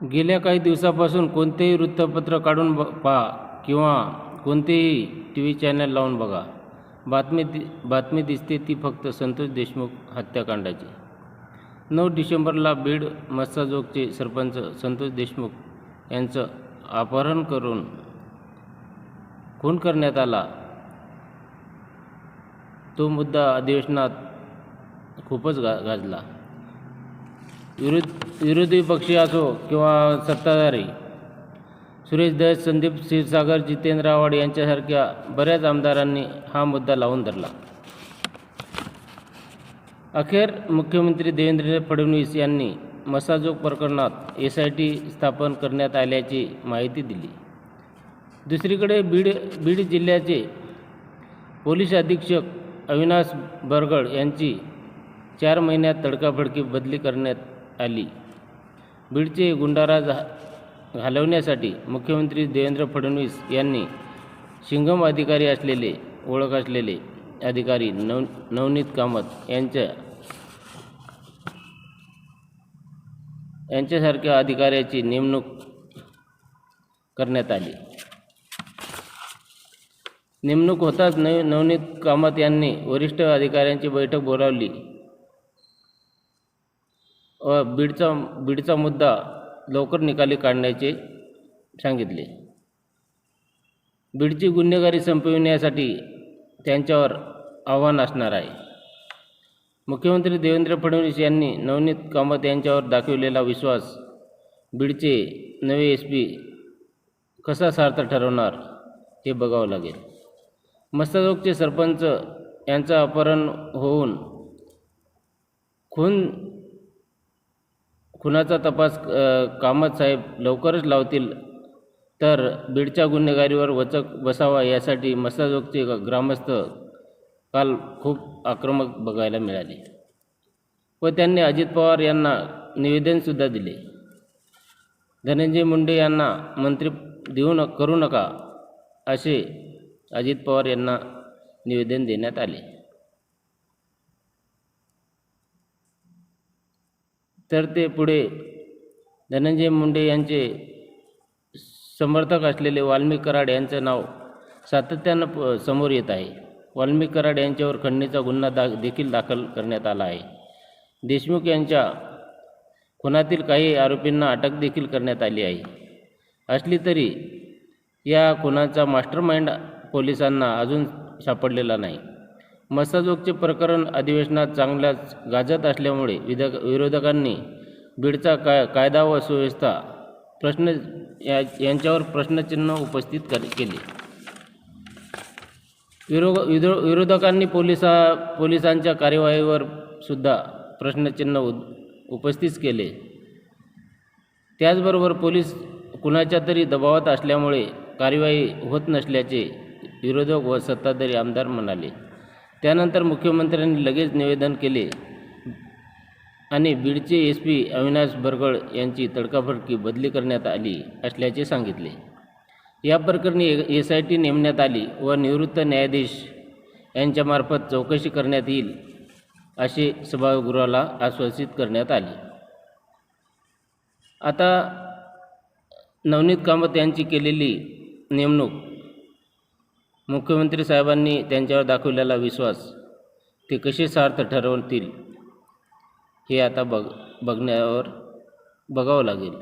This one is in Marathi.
गेल्या काही दिवसापासून कोणतेही वृत्तपत्र काढून पहा किंवा कोणतेही टी व्ही चॅनल लावून बघा, बातमी दिसते ती फक्त संतोष देशमुख हत्याकांडाची। 9 डिसेंबरला बीड मस्साजोगचे सरपंच संतोष देशमुख यांचं अपहरण करून खून करण्यात आला। तो मुद्दा अधिवेशनात खूपच गाजला। विरोधी पक्षी असो किंवा सत्ताधारी, सुरेश धस, संदीप क्षीरसागर, जितेंद्र आव्हाड यांच्यासारख्या बऱ्याच आमदारांनी हा मुद्दा लावून धरला। अखेर मुख्यमंत्री देवेंद्र फडणवीस यांनी मस्साजोग प्रकरणात SIT स्थापन करण्यात आल्याची माहिती दिली। दुसरीकडे बीड जिल्ह्याचे पोलीस अधीक्षक अविनाश बरगड यांची 4 महिन्यात तडकाफडकी बदली करण्यात आली। बीडचे गुंडाराज घालवण्यासाठी मुख्यमंत्री देवेंद्र फडणवीस यांनी सिंघम ओळख असलेले अधिकारी नवनीत कामत यांच्यासारख्या अधिकाऱ्याची नेमणूक करण्यात आली। नेमणूक होताच नवनीत कामत यांनी वरिष्ठ अधिकाऱ्यांची बैठक बोलावली व बीडचा मुद्दा लवकर निकाली काढण्याचे सांगितले। बीडची गुन्हेगारी संपविण्यासाठी त्यांच्यावर आव्हान असणार आहे। मुख्यमंत्री देवेंद्र फडणवीस यांनी नवनीत कामत यांच्यावर दाखविलेला विश्वास बीडचे नवे SP कसा सार्थ ठरवणार हे बघावं लागेल। मस्साजोगचे सरपंच यांचं अपहरण होऊन खुनाचा तपास कामत साहेब लवकरच लावतील तर बीडच्या गुन्हेगारीवर वचक बसावा यासाठी मस्साजोगचे ग्रामस्थ काल खूप आक्रमक बघायला मिळाले व त्यांनी अजित पवार यांना निवेदनसुद्धा दिले। धनंजय मुंडे यांना मंत्री करू नका असे अजित पवार यांना निवेदन देण्यात आले। तर ते पुढे धनंजय मुंडे यांचे समर्थक असलेले वाल्मिक कराड यांचं नाव सातत्यानं समोर येत आहे। वाल्मिक कराड यांच्यावर खंडणीचा गुन्हा देखील दाखल करण्यात आला आहे। देशमुख यांच्या खुनातील काही आरोपींना अटक देखील करण्यात आली आहे। असली तरी या खुनाचा मास्टरमाइंड पोलिसांना अजून सापडलेला नाही। मस्साजोगचे प्रकरण अधिवेशनात चांगल्याच गाजत असल्यामुळे विरोधकांनी बीडचा कायदा व सुव्यवस्था यांच्यावर प्रश्नचिन्ह उपस्थित केले। विरोधकांनी पोलिसांच्या कार्यवाहीवर सुद्धा प्रश्नचिन्ह उपस्थित केले। त्याचबरोबर पोलीस कुणाच्या तरी दबावात असल्यामुळे कार्यवाही होत नसल्याचे विरोधक व सत्ताधारी आमदार म्हणाले। त्यानंतर मुख्यमंत्र्यांनी लगेच निवेदन केले आणि बीडचे SP अविनाश बरगड यांची तडकाफडकी बदली करण्यात आली असल्याचे सांगितले। या प्रकरणी SIT नेमण्यात आली व निवृत्त न्यायाधीश यांच्यामार्फत चौकशी करण्यात येईल असे सभागृहाला आश्वासित करण्यात आले। आता नवनीत कामत यांची केलेली नेमणूक, मुख्यमंत्री साहेबांनी त्यांच्यावर दाखवलेला विश्वास ते कसे सार्थ ठरवतील हे आता बघावं लागेल।